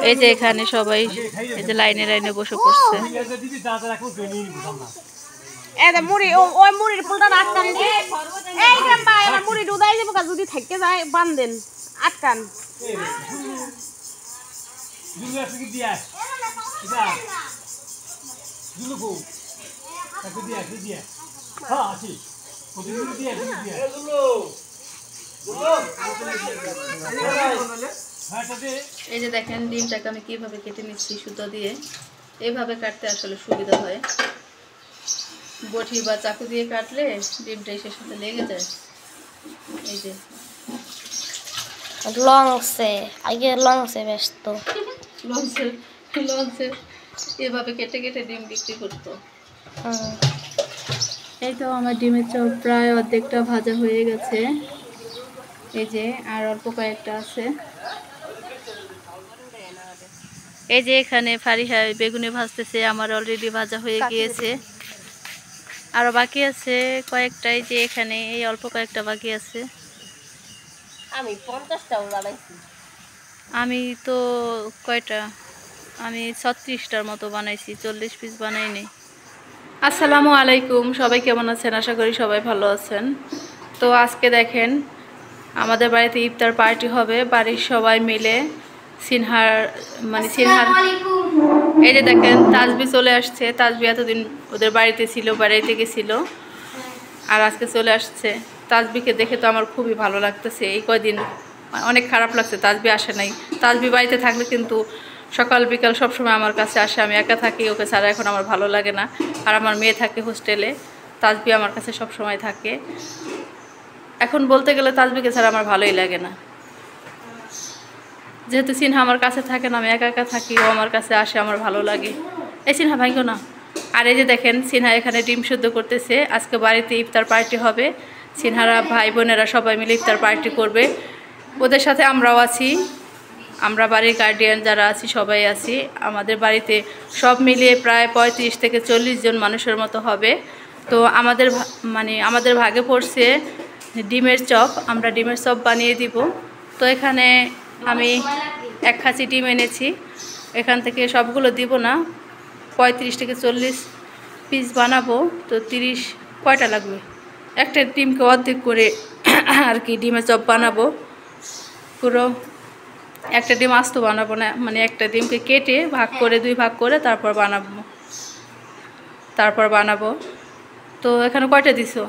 এই যে এখানে সবাই এই যে লাইনে লাইনে বসে পড়ছে। মুড়ি ওই মুড়ির ফুলটা আটকান এই জাম্বা এবার মুড়ি উদাই দেব যদি থেকে যায় বাঁধেন আটকান এই যে দেখেন ডিমটাকে আমি কিভাবে কেটে নিচ্ছি সুতো দিয়ে। এইভাবে কাটতে আসলে সুবিধা হয়, বটি বা চাকু দিয়ে কাটলে ডিমটা এসে সাথে লেগে যায়। এই যে লংসে আগে লংসে ব্যস্ত লঞ্চে এভাবে কেটে কেটে ডিম বিক্রি করতো। এই তো আমার ডিমের চপ প্রায় অর্ধেকটা ভাজা হয়ে গেছে। এই যে আর অল্প কয়েকটা আছে। এই যে এখানে ফারিহা বেগুনি ভাজতেছে, আমার অলরেডি ভাজা হয়ে গিয়েছে, আরো বাকি আছে কয়েকটা। এই যে এখানে এই অল্প কয়েকটা বাকি আছে। আমি 50টাও বানাইছি। আমি তো কয়টা, আমি 36টার মতো বানাইছি, 40 পিস বানাইনি। আসসালামু আলাইকুম, সবাই কেমন আছেন? আশা করি সবাই ভালো আছেন। তো আজকে দেখেন আমাদের বাড়িতে ইফতার পার্টি হবে, বাড়ির সবাই মিলে। সিনহার এই যে দেখেন তাজবি চলে আসছে। তাজবি এতদিন ওদের বাড়িতে ছিল, বাড়িতে গেছিল, আর আজকে চলে আসছে। তাজবিকে দেখে তো আমার খুবই ভালো লাগতেছে। এই কয়দিন অনেক খারাপ লাগছে তাজবি আসে নাই। তাজবি বাড়িতে থাকলে কিন্তু সকাল বিকাল সবসময় আমার কাছে আসে। আমি একা থাকি, ওকে ছাড়া এখন আমার ভালো লাগে না। আর আমার মেয়ে থাকে হোস্টেলে, তাজবি আমার কাছে সবসময় থাকে। এখন বলতে গেলে তাজবিকে ছাড়া আমার ভালোই লাগে না, যেহেতু সিনহা আমার কাছে থাকে না, আমি একা একা থাকি, ও আমার কাছে আসে, আমার ভালো লাগে। এই সিনহা ভাইগো না। আর এই যে দেখেন সিনহা এখানে ডিম সিদ্ধ করতেছে। আজকে বাড়িতে ইফতার পার্টি হবে, সিনহারা ভাই বোনেরা সবাই মিলে ইফতার পার্টি করবে। ওদের সাথে আমরাও আছি, আমরা বাড়ির গার্ডিয়ান যারা আছি সবাই আছি। আমাদের বাড়িতে সব মিলিয়ে প্রায় 35 থেকে 40 জন মানুষের মতো হবে। তো আমাদের ভাগে পড়ছে ডিমের চপ, আমরা ডিমের চপ বানিয়ে দিব। তো এখানে আমি 1 খাঁচি ডিম এনেছি, এখান থেকে সবগুলো দিব না, 35 থেকে 40 পিস বানাবো। তো 30 কয়টা লাগবে, একটা ডিমকে অর্ধেক করে আর কি ডিমের চপ বানাবো। পুরো একটা ডিম আস্ত বানাবো না, মানে একটা ডিমকে কেটে ভাগ করে 2 ভাগ করে তারপর বানাবো। তো এখানে কয়টা দিছো?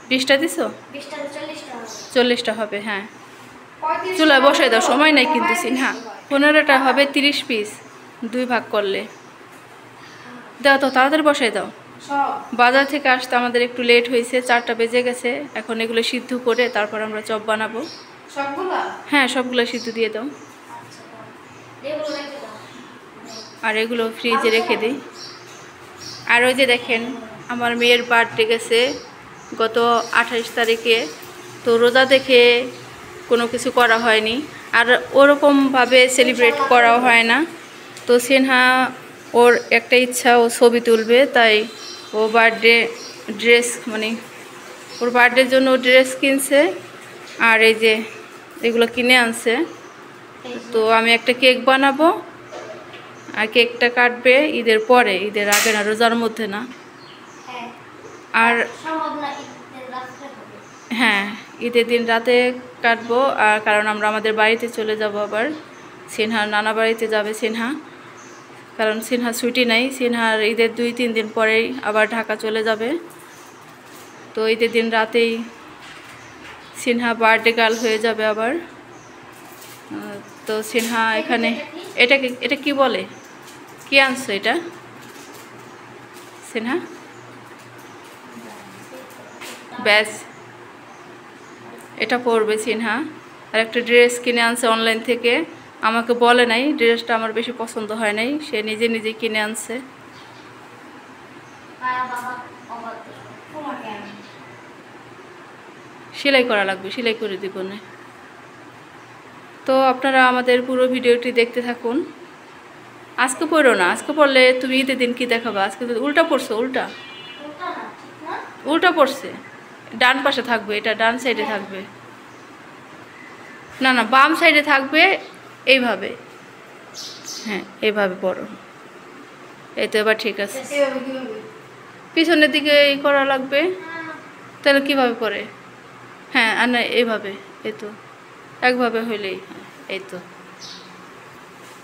20টা দিছো? 40টা হবে। হ্যাঁ, চুলায় বসাই দাও, সময় নাই কিন্তু সিনহা। 15টা হবে 30 পিস, 2 ভাগ করলে। দাও তো, তাড়াতাড়ি বসাই দাও। বাজার থেকে আসতে আমাদের একটু লেট হয়েছে, 4টা বেজে গেছে। এখন এগুলো সিদ্ধ করে তারপর আমরা চপ বানাবো। হ্যাঁ, সবগুলো সিদ্ধ দিয়ে দাও, আর এগুলো ফ্রিজে রেখে দিই। আর ওই যে দেখেন আমার মেয়ের বার্থডে গেছে গত 28 তারিখে। তো রোজা দেখে কোনো কিছু করা হয়নি, আর ওরকমভাবে সেলিব্রেট করাও হয় না। তো সিনহা ওর একটা ইচ্ছা, ও ছবি তুলবে, তাই ও বার্থডে ড্রেস, ওর বার্থডের জন্য ড্রেস কিনছে, আর এই যে এগুলো কিনে আনছে। তো আমি একটা কেক বানাবো, আর কেকটা কাটবে ঈদের পরে, ঈদের আগে না, রোজার মধ্যে না। আর হ্যাঁ, ঈদের দিন রাতে কাটবো। আর কারণ আমরা আমাদের বাড়িতে চলে যাব, আবার সিনহার নানা বাড়িতে যাবে সিনহা, কারণ সিনহা ছুটি নাই। সিনহার ঈদের 2-3 দিন পরেই আবার ঢাকা চলে যাবে। তো ঈদের দিন রাতেই সিনহা বার্থডে গার্ল হয়ে যাবে আবার। তো সিনহা এখানে এটা কি বলে, কি আনছো এটা সিনহা? ব্যাস, এটা পরবে সিনহা। আর একটা ড্রেস কিনে আনছে অনলাইন থেকে, আমাকে বলে নাই, ড্রেসটা আমার বেশি পছন্দ হয় নাই, সে নিজে নিজে কিনে আনছে। সেলাই করা লাগবে, সেলাই করে দিব না। তো আপনারা আমাদের পুরো ভিডিওটি দেখতে থাকুন। আজকে পড়ো না, আজকে পড়লে তুমি ঈদের দিন কি দেখাবা? আজকে তো উল্টা পড়ছো, উল্টা পড়ছে। ডান পাশে থাকবে, এটা ডান সাইডে থাকবে, না বাম সাইডে থাকবে, এইভাবে, হ্যাঁ এইভাবে পড়ো। এই তো এবার ঠিক আছে। পিছনের দিকে এই করা লাগবে, তাহলে কিভাবে পড়ে? হ্যাঁ আর না এইভাবে, এই তো একভাবে হইলেই, হ্যাঁ এই তো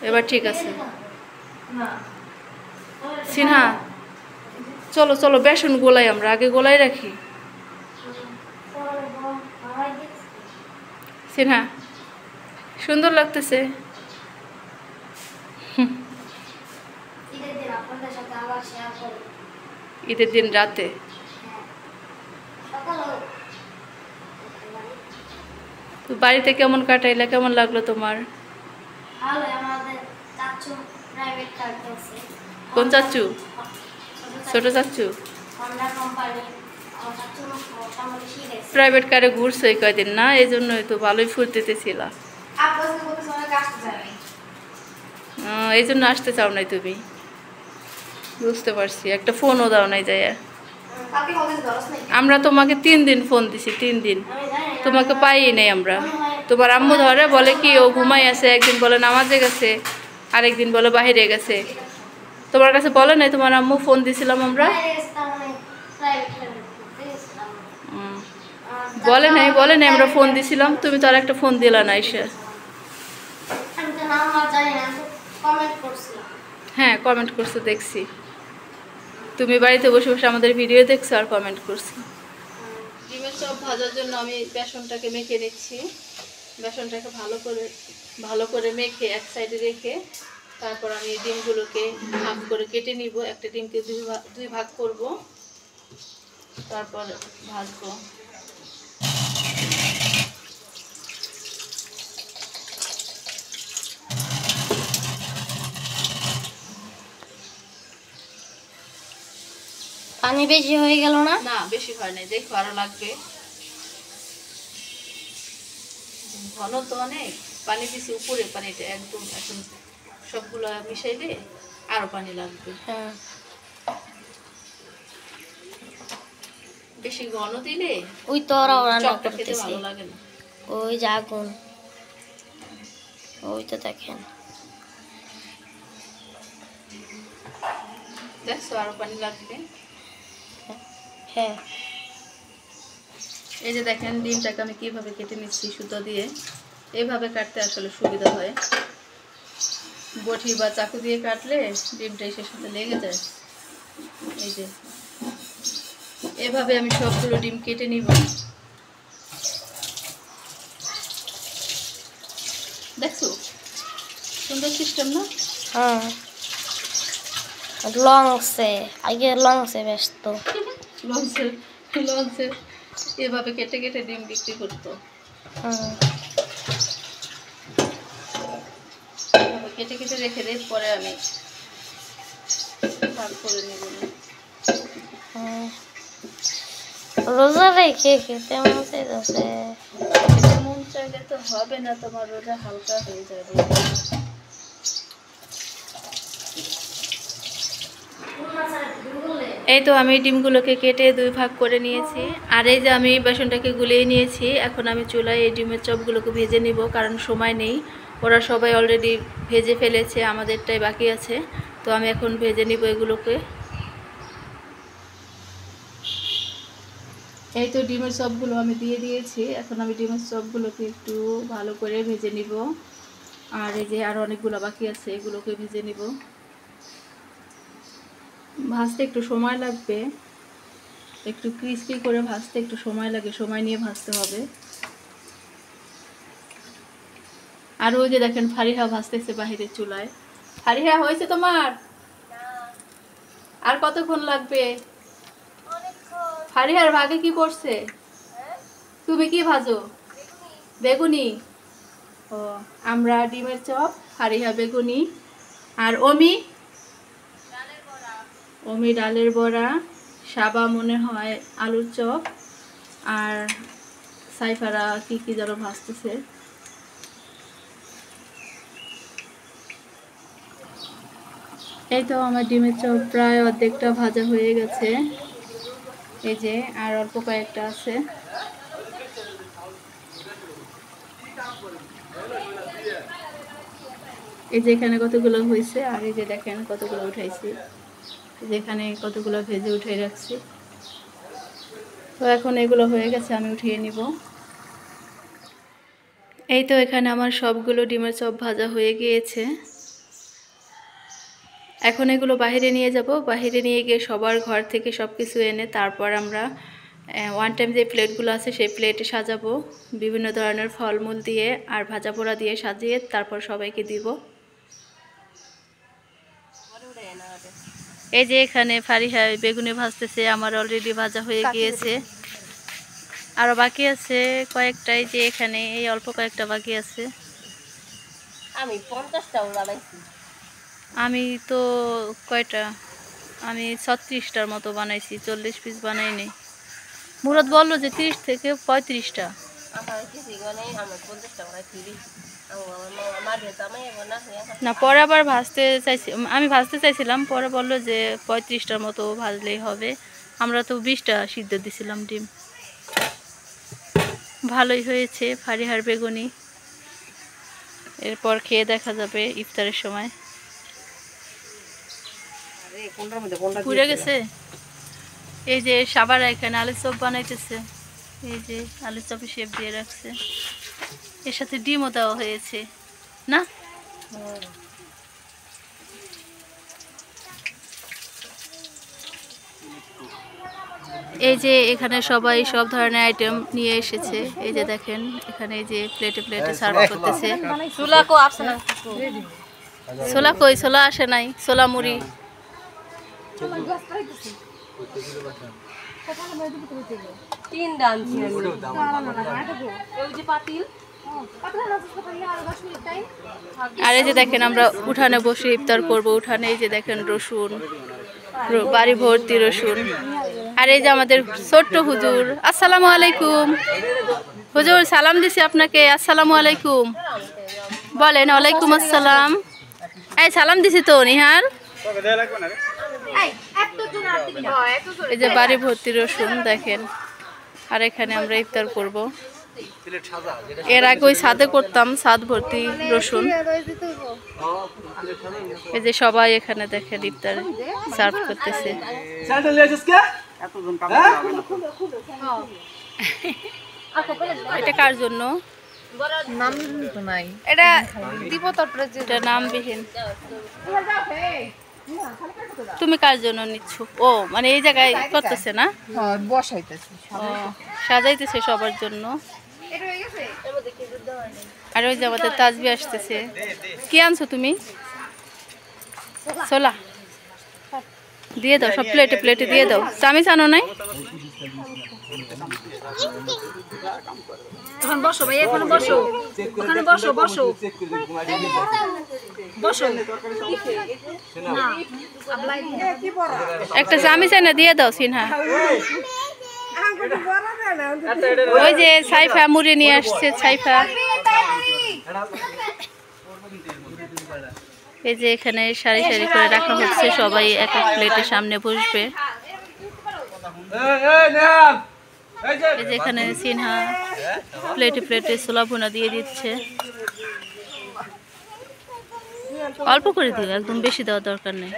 এবার ঠিক আছে। সিনহা চলো চলো বেসন গোলাই, আমরা আগে গোলাই রাখি। সিনহা সুন্দর লাগতেছে। ঈদের দিন রাতে তো বাড়িতে কেমন কাটাইলা, কেমন লাগলো তোমার? কোন চাচ্চু? ছোট চাচ্চু প্রাইভেট কারে ঘুরছো এই কয়দিন না, এই জন্যই তো ভালোই ফুর্তিতে ছিল। এই জন্য আসতে চাও নাই তুমি, বুঝতে পারছি। একটা ফোনও দাও নাই যায়। আমরা তোমাকে 3 দিন ফোন দিছি, 3 দিন তোমাকে পাই নাই আমরা। তোমার আম্মু ধরে বলে কি ও ঘুমাই আছে, একদিন বলে নামাজে গেছে, আরেকদিন বলে বাহিরে গেছে। তোমার কাছে বলে নাই তোমার আম্মু ফোন দিছিলাম আমরা? বলে নাই, বলে নাই আমরা ফোন দিছিলাম, তুমি তো আর একটা ফোন দিলা না এসে। হ্যাঁ কমেন্ট করছো দেখছি, তুমি বাড়িতে বসে বসে আমাদের ভিডিও দেখছো আর কমেন্ট করছো। ডিমের চপ ভাজার জন্য আমি বেসনটাকে মেখে নিচ্ছি। বেসনটাকে ভালো করে মেখে এক সাইডে রেখে তারপর আমি ডিমগুলোকে ভাগ করে কেটে নিব। একটা ডিমকে দুই ভাগ করব, তারপর ভাজবো। পানি বেশি হয়ে গেল না? না বেশি হয় নাই, দেখো আরো লাগবে। ঘন তো অনেক, পানি দিছি উপরে, পানিটা একদম এখন সবগুলো মিশাইলে আরো পানি লাগবে। হ্যাঁ বেশি ঘন দিলে ওই তো ওরাও রান্না চপটা খেতে করতেছে, ভালো লাগে না। ওই যে আগুন, ওই তো দেখেন। দেখছো আরো পানি লাগবে। হ্যাঁ এই যে দেখেন ডিমটাকে আমি কিভাবে কেটে নিচ্ছি সুতো দিয়ে। এইভাবে কাটতে আসলে সুবিধা হয়, বটি বা চাকু দিয়ে কাটলে ডিমটা এসে সাথে লেগে যায়। এই যে এভাবে আমি সবগুলো ডিম কেটে নিব। দেখছো সুন্দর সিস্টেম না? হ্যাঁ লংসে, আগে লংসে ব্যস্ত। লঞ্চে এভাবে কেটে কেটে ডিম বিক্রি করতো। কেটে কেটে রেখে দেয়, পরে আমি ভাগ করে নেব। রোজা রেখে খেতে মন চাইতেছে। মন চাইলে তো হবে না, তোমার রোজা হালকা হয়ে যাবে। এই তো আমি ডিমগুলোকে কেটে 2 ভাগ করে নিয়েছি। আর এই যে আমি বেসনটাকে গুলিয়ে নিয়েছি। এখন আমি চুলায় এই ডিমের চপগুলোকে ভেজে নিব, কারণ সময় নেই। ওরা সবাই অলরেডি ভেজে ফেলেছে, আমাদেরটাই বাকি আছে। তো আমি এখন ভেজে নিব এগুলোকে। এই তো ডিমের চপগুলো আমি দিয়ে দিয়েছি। এখন আমি ডিমের চপগুলোকে একটু ভালো করে ভেজে নিব। আর এই যে আরও অনেকগুলো বাকি আছে, এগুলোকে ভেজে নিব। ভাজতে একটু সময় লাগবে, একটু ক্রিস্পি করে ভাজতে একটু সময় লাগে, সময় নিয়ে ভাজতে হবে। আর ওই যে দেখেন ফারিহা ভাজতেছে বাহিরের চুলায়। ফারিহা হয়েছে তোমার? আর কতক্ষণ লাগবে? ফারিহার ভাগে কি পড়ছে? তুমি কি ভাজো? বেগুনি। ও আমরা ডিমের চপ, ফারিহা বেগুনি, আর অমি ডালের বড়া, সাবা মনে হয় আলুর চপ, আর সাইফারা কি কি যেন ভাজতেছে। এই তো আমার ডিমের চপ প্রায় অর্ধেকটা ভাজা হয়ে গেছে। এই যে আর অল্প কয়েকটা আছে। এই যে এখানে কতগুলো হয়েছে, আর এই যে দেখেন কতগুলো উঠাইছি, যেখানে কতগুলো ভেজে উঠিয়ে রাখছি। তো এখন এগুলো হয়ে গেছে, আমি উঠিয়ে নিব। এই তো এখানে আমার সবগুলো ডিমের চপ ভাজা হয়ে গিয়েছে। এখন এগুলো বাইরে নিয়ে যাব, বাইরে নিয়ে গিয়ে সবার ঘর থেকে সব কিছু এনে তারপর আমরা ওয়ান টাইম যে প্লেটগুলো আছে সেই প্লেটে সাজাবো বিভিন্ন ধরনের ফলমূল দিয়ে আর ভাজা পোড়া দিয়ে সাজিয়ে তারপর সবাইকে দিব। এই যে এখানে ফারিহা বেগুনি ভাজতেছে, আমার অলরেডি ভাজা হয়ে গিয়েছে, আরও বাকি আছে কয়েকটাই, যে এখানে এই অল্প কয়েকটা বাকি আছে। আমি 50টাও বানাইছি। আমি তো কয়টা, আমি 36টার মতো বানাইছি, 40 পিস বানাইনি। মুরাদ বললো যে 30 থেকে 35টা। আমার কিছু গনে আমার 50টা বানাইছি। না পরে আবার ভাজতে চাইছি, আমি ভাজতে চাইছিলাম, পরে বললো যে 35টার মতো ভাজলেই হবে। আমরা তো 20টা সিদ্ধ দিছিলাম ডিম। ভালোই হয়েছে ফারিহার বেগুনি। এরপর খেয়ে দেখা যাবে ইফতারের সময়। পুড়ে গেছে। এই যে সাবারা এখানে আলুর চপ বানাইতেছে, এই যে আলুর চপে শেপ দিয়ে রাখছে, এর সাথে ডিমও দেওয়া হয়েছে না। এই যে এখানে সবাই সব ধরনের আইটেম নিয়ে এসেছে, এই যে দেখেন এখানে এই যে প্লেটে প্লেটে সার্ভ করতেছে। চুলা কো আসে না, ছোলা কই, ছোলা আসে নাই, ছোলা মুড়ি। তিন ডান্স ওই যে পাতিল। আর এই যে দেখেন আমরা উঠানে বসে ইফতার করব। উঠানে এই যে দেখেন রসুন, বাড়ি ভর্তি রসুন। আর এই যে আমাদের ছোট্ট হুজুর, আসসালামু আলাইকুম। হুজুর সালাম দিছি আপনাকে, আসসালামু আলাইকুম বলেন। ওয়ালাইকুম আসসালাম। এই সালাম দিছি তো নিহার। এই যে বাড়ি ভর্তি রসুন দেখেন। আর এখানে আমরা ইফতার করব। এর আগে ওই ছাদে করতাম, ছাদ ভর্তি রসুন। এই যে সবাই এখানে দেখেন ইফতার সার্ভ করতেছে। এটা কার জন্য? এটা দিব তারপরে এটা নামবিহীন। তুমি কার জন্য নিচ্ছ? ও মানে এই জায়গায় করতেছে না, বসাইতেছি, সাজাইতেছে সবার জন্য। আর ওই যে আমাদের তাজবি আসতেছে। কি আনছো তুমি? ছোলা দিয়ে দাও, সব প্লেটে প্লেটে দিয়ে দাও। চামিচ আনো নাই? এখন বসো ভাই, এখন বসো, ওখানে বসো, বসো বসো। একটা চামিচ এনে দিয়ে দাও সিনহা। ওই যে সাইফা মুড়ি নিয়ে আসছে, সাইফা। এই যে এখানে সারি সারি করে রাখা হচ্ছে, সবাই এক এক প্লেটের সামনে বসবে। এই যে এখানে সিনহা প্লেটে প্লেটে ছোলা ভুনা দিয়ে দিচ্ছে। অল্প করে দিও, একদম বেশি দেওয়ার দরকার নেই।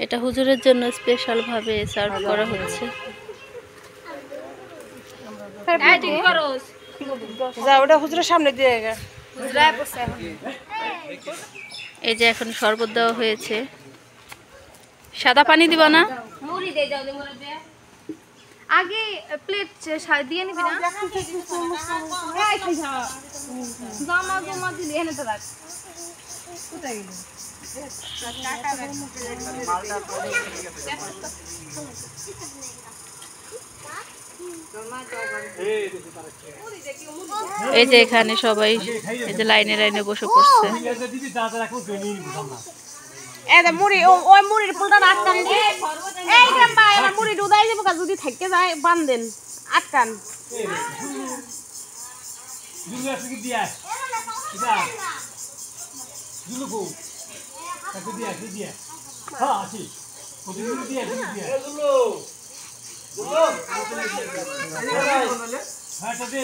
এটা হুজুরের জন্য স্পেশাল ভাবে সার্ভ করা হচ্ছে। এই যে এখন শরবত দেওয়া হয়েছে। সাদা পানি দিব না? আগে প্লেট দিয়ে নিবি না, জামা জমা দিলে এনে তো রাখ। কোথায় গেল? এই যে এখানে সবাই এই যে লাইনে লাইনে বসে পড়ছে। মুড়ি ওই মুড়ির পোলটা আটকান দিয়ে এই গ্রাম ভাই, আমার মুড়ি উদাই যাবো, যদি থেকে যায় বান্ধেন। আটকান জুলু আছে কি দিয়া এটা জুলু কো কাকে দিয়া হ্যাঁ আছে জুলু দিয়া জুলু হ্যাঁ এটা দে